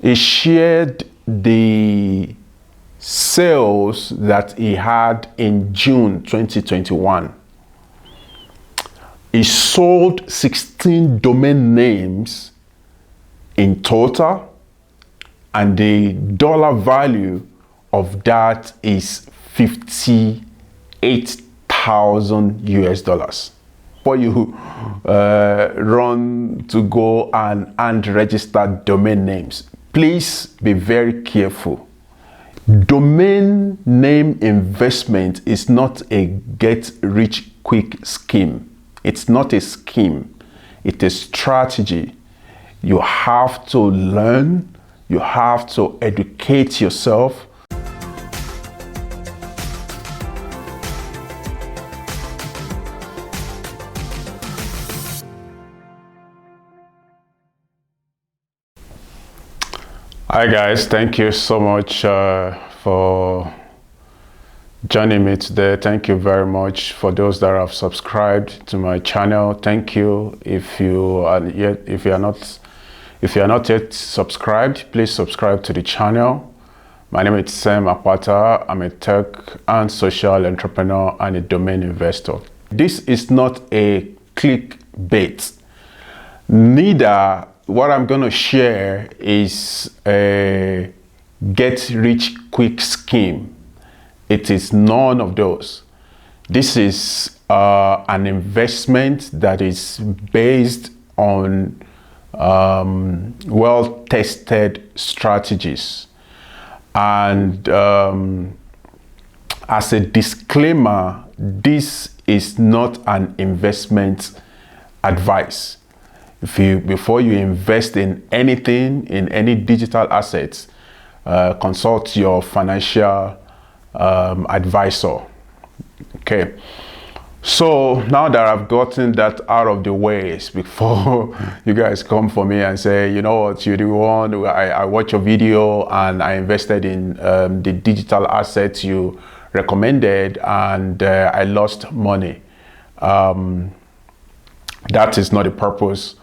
He shared the sales that he had in June 2021. He sold 16 domain names in total, and the dollar value of that is 58,000 US dollars. Before you run to go and register domain names, please be very careful. Domain name investment is not a get-rich-quick scheme. It's not a scheme. It's a strategy. You have to learn. You have to educate yourself. Hi guys, thank you so much for joining me today. Thank you very much for those that have subscribed to my channel. Thank you. If you are not yet subscribed, please subscribe to the channel. My name is Sam Apata. I'm a tech and social entrepreneur and a domain investor. This is not a clickbait. Neither what I'm going to share is a get-rich-quick scheme. It is none of those. This is an investment that is based on well-tested strategies. And as a disclaimer, this is not an investment advice. Before you invest in anything, in any digital assets, consult your financial advisor. Okay. So now that I've gotten that out of the way, before you guys come for me and say, you know what, you're the one, I watched your video and I invested in the digital assets you recommended and I lost money. That is not the purpose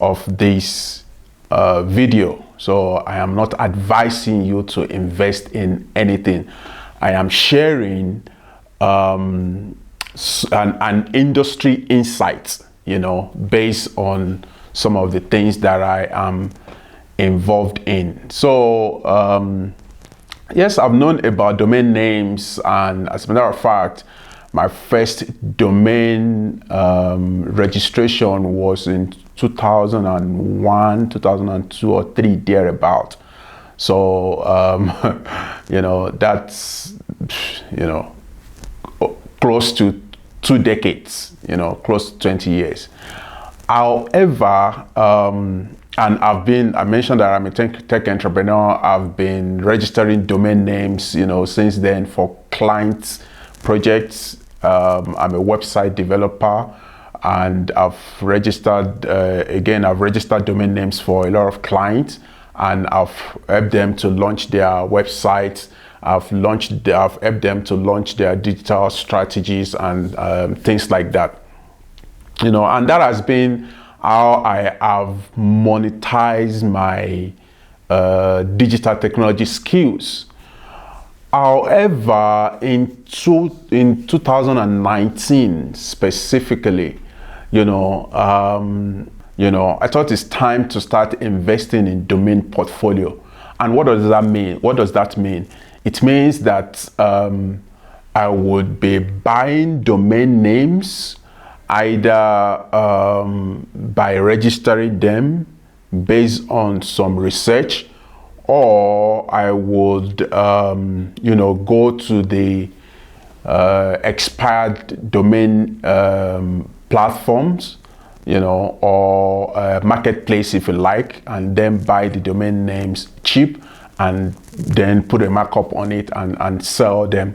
of this video. So I am not advising you to invest in anything. I am sharing an industry insight, based on some of the things that I am involved in. So yes, I've known about domain names, and as a matter of fact, my first domain registration was in 2001, 2002 or 3, thereabout. So, that's, close to 2 decades, close to 20 years. However, and I mentioned that I'm a tech entrepreneur. I've been registering domain names, since then for clients, projects. I'm a website developer, and I've registered domain names for a lot of clients, and I've helped them to launch their websites. I've helped them to launch their digital strategies and things like that. And that has been how I have monetized my digital technology skills. However, in 2019 specifically, I thought it's time to start investing in domain portfolio. And what does that mean? It means that I would be buying domain names either by registering them based on some research, or I would, go to the expired domain platforms, or marketplace, if you like, and then buy the domain names cheap and then put a markup on it and sell them.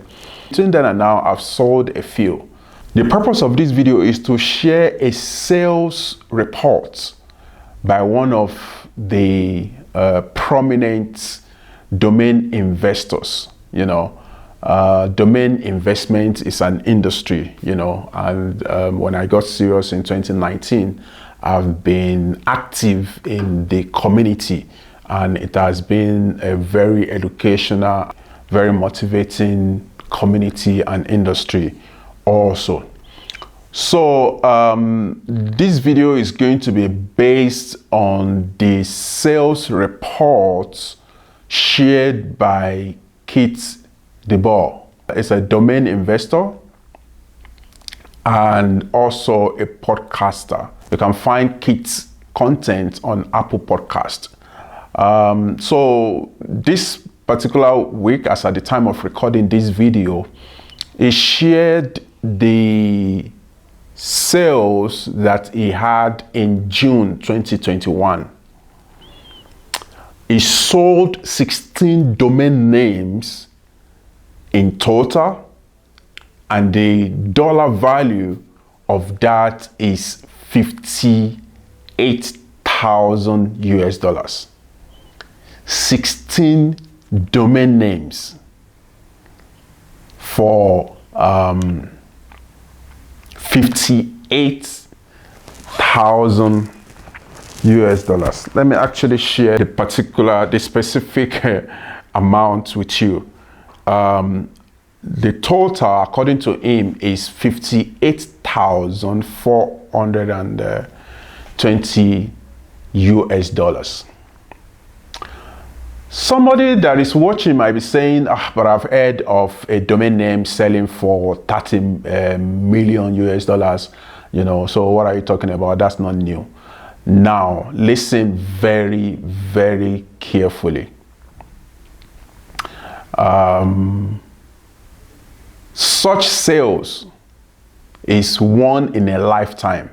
Between then and now, I've sold a few. The purpose of this video is to share a sales report by one of the prominent domain investors. Domain investment is an industry, and when I got serious in 2019, I've been active in the community. and it has been a very educational, very motivating community and industry also. So this video is going to be based on the sales reports shared by Keith DeBoer. It's a domain investor and also a podcaster. You can find Keith's content on Apple Podcast. So this particular week, as at the time of recording this video, he shared the sales that he had in June 2021. He sold 16 domain names in total, and the dollar value of that is 58,000 US dollars. 16 domain names for 58,000 US dollars. Let me actually share the specific amount with you. The total, according to him, is 58,420 US dollars. Somebody that is watching might be saying, but I've heard of a domain name selling for 30 million US dollars, so what are you talking about? That's not new. Now, listen very, very carefully. Such sales is one in a lifetime.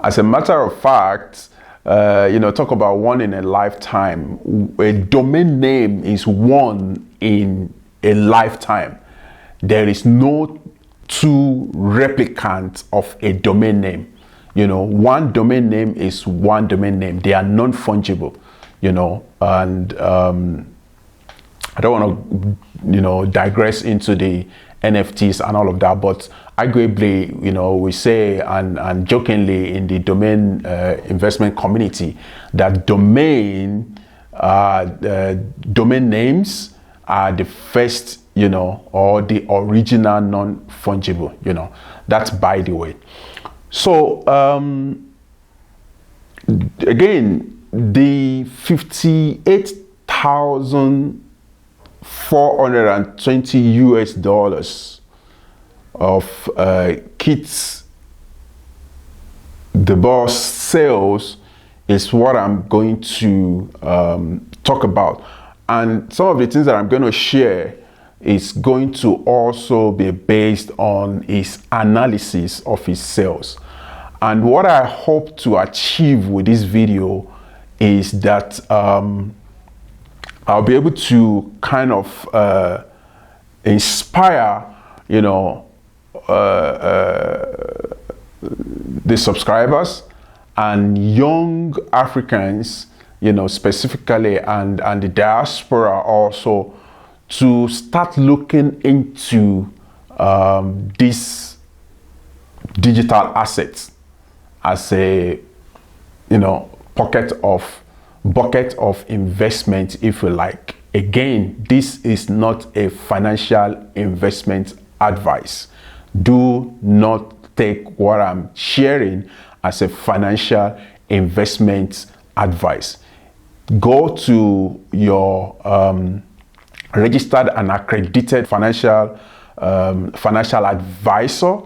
As a matter of fact, talk about one in a lifetime. A domain name is one in a lifetime. There is no two replicants of a domain name. One domain name is one domain name. They are non-fungible, and I don't want to, digress into the NFTs and all of that, but arguably, we say and jokingly in the domain investment community that domain names are the first, or the original non-fungible, that's by the way. So again, the 58,420 US dollars of Keith DeBoer's sales is what I'm going to talk about. And some of the things that I'm going to share is going to also be based on his analysis of his sales. And what I hope to achieve with this video is that I'll be able to kind of inspire, the subscribers and young Africans, specifically, and the diaspora also, to start looking into these digital assets as a, bucket of investment, if you like. Again, this is not a financial investment advice. Do not take what I'm sharing as a financial investment advice. Go to your registered and accredited financial advisor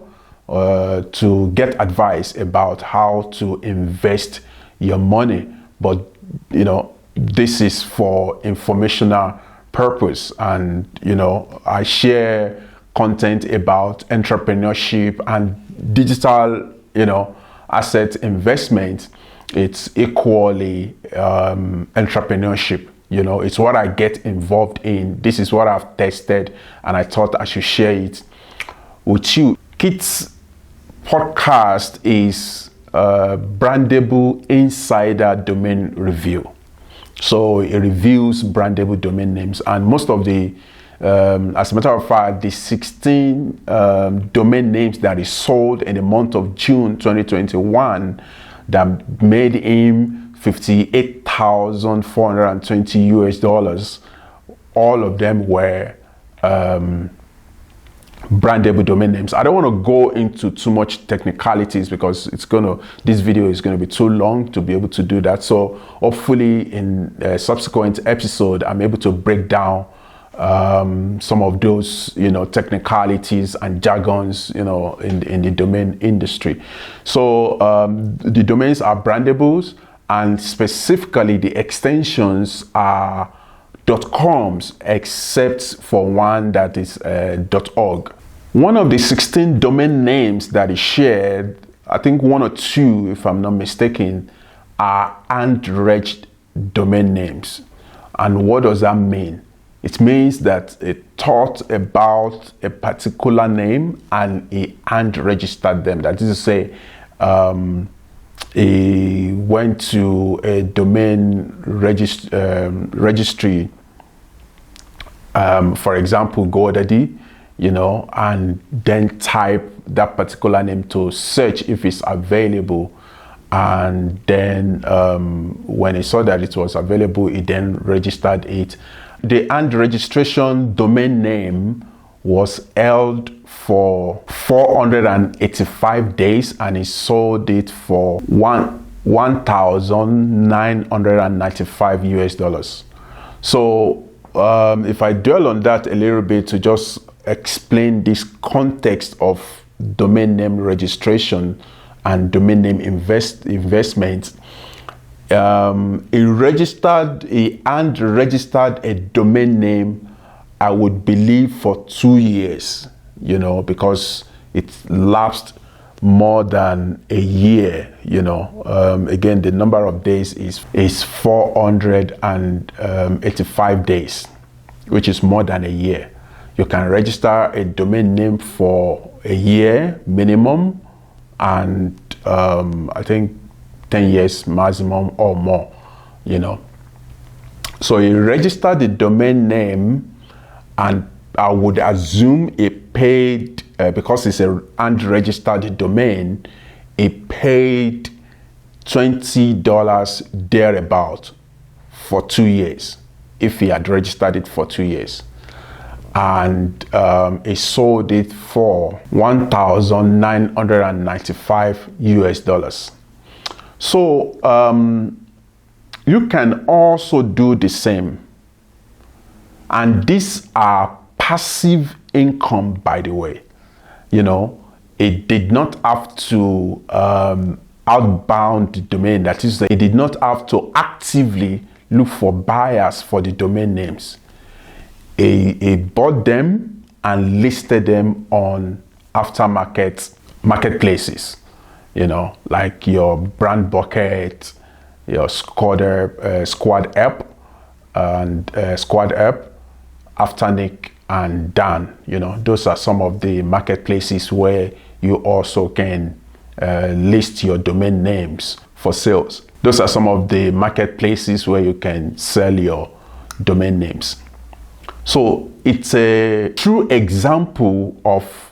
to get advice about how to invest your money. But this is for informational purpose, and I share content about entrepreneurship and digital asset investment. It's equally entrepreneurship. It's what I get involved in. This is what I've tested, and I thought I should share it with you. Keith's podcast is Brandable Insider Domain Review. So it reviews brandable domain names, and most of the, as a matter of fact, the 16 domain names that he sold in the month of June 2021 that made him 58,420 US dollars. All of them were brandable domain names. I don't want to go into too much technicalities because this video is going to be too long to be able to do that. So hopefully in a subsequent episode, I'm able to break down some of those, technicalities and jargons, in the domain industry. So the domains are brandables, and specifically the extensions are .coms, except for one that is .org. One of the 16 domain names that is shared, I think 1 or 2, if I'm not mistaken, are unregistered domain names. And what does that mean? It means that it thought about a particular name and he unregistered them. That is to say, he went to a domain registry, for example, GoDaddy, and then type that particular name to search if it's available. And then when he saw that it was available, he then registered it. The unregistration domain name was held for 485 days, and he sold it for $1,995 US dollars. So if I dwell on that a little bit to just explain this context of domain name registration and domain name investment, he unregistered a domain name, I would believe, for 2 years, because it lapsed more than a year. Again, the number of days is 485 days, which is more than a year. You can register a domain name for a year minimum, and I think 10 years maximum or more, So he registered the domain name, and I would assume he paid, because it's an unregistered domain, he paid $20 thereabout for 2 years, if he had registered it for 2 years. And he sold it for $1,995 US dollars. So you can also do the same. And these are passive income, by the way. It did not have to outbound the domain. That is, it did not have to actively look for buyers for the domain names. He bought them and listed them on aftermarket marketplaces, like your Brand Bucket, your Squad App, and Squad App, Afternic, and Dan. Those are some of the marketplaces where you also can list your domain names for sales. Those are some of the marketplaces where you can sell your domain names. So it's a true example of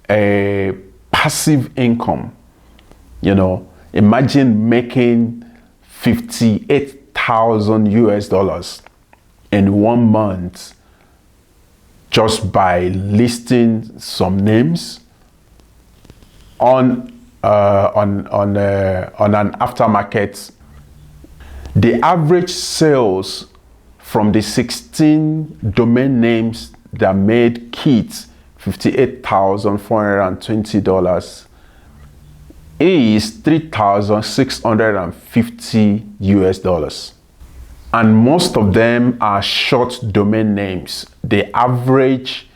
a passive income. Imagine making 58,000 US dollars in 1 month just by listing some names on an aftermarket. The average sales from the 16 domain names that made kits $58,420 is $3,650 US dollars. And most of them are short domain names. The average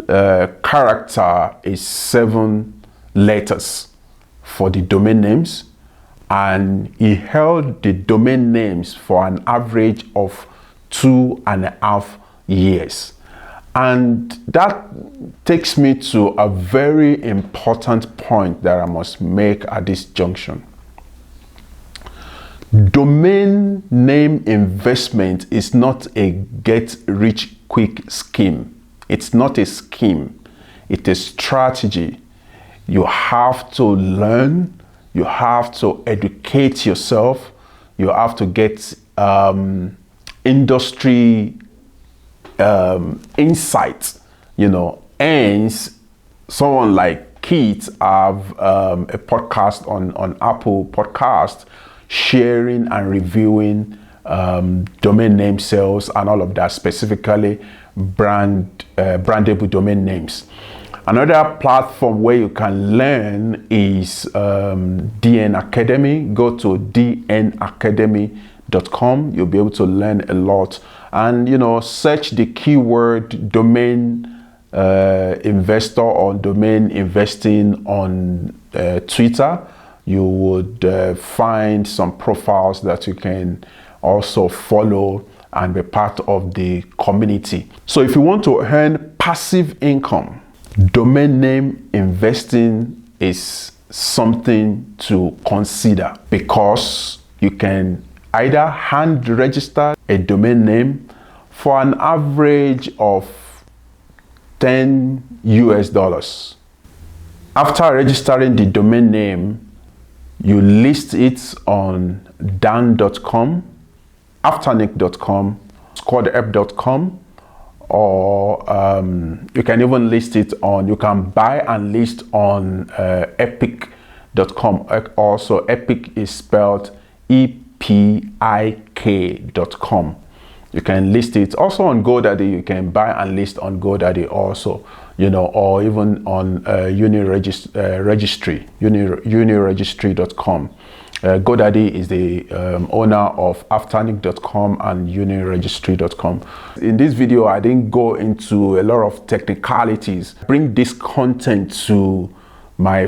character is 7 letters for the domain names, and he held the domain names for an average of 2.5 years. And that takes me to a very important point that I must make at this junction. Domain name investment is not a get-rich-quick scheme. It's not a scheme. It is strategy. You have to learn. You have to educate yourself. You have to get industry insights, and someone like Keith have a podcast on Apple Podcast, sharing and reviewing domain name sales and all of that, specifically brandable domain names. Another platform where you can learn is DN Academy. Go to dnacademy.com. You'll be able to learn a lot. And search the keyword domain investor or domain investing on Twitter. You would find some profiles that you can also follow and be part of the community. So if you want to earn passive income, domain name investing is something to consider, because you can either hand register a domain name for an average of $10 US. After registering the domain name, you list it on dan.com, afternic.com, squadapp.com, or you can even list it on, you can buy and list on epic.com. Also, Epic is spelled EPIK.com. You can list it also on GoDaddy. You can buy and list on GoDaddy also, or even on uniregistry.com. GoDaddy is the owner of afternic.com and uniregistry.com. In this video, I didn't go into a lot of technicalities. Bring this content to my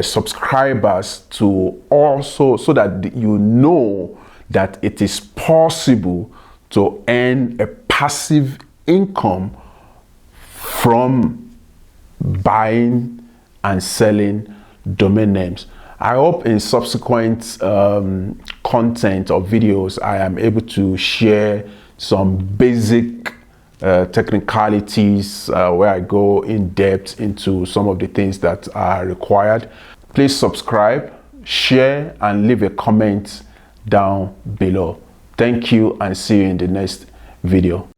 subscribers to also, so that that it is possible to earn a passive income from buying and selling domain names. I hope in subsequent content or videos, I am able to share some basic technicalities where I go in depth into some of the things that are required. Please subscribe, share, and leave a comment down below. Thank you, and see you in the next video.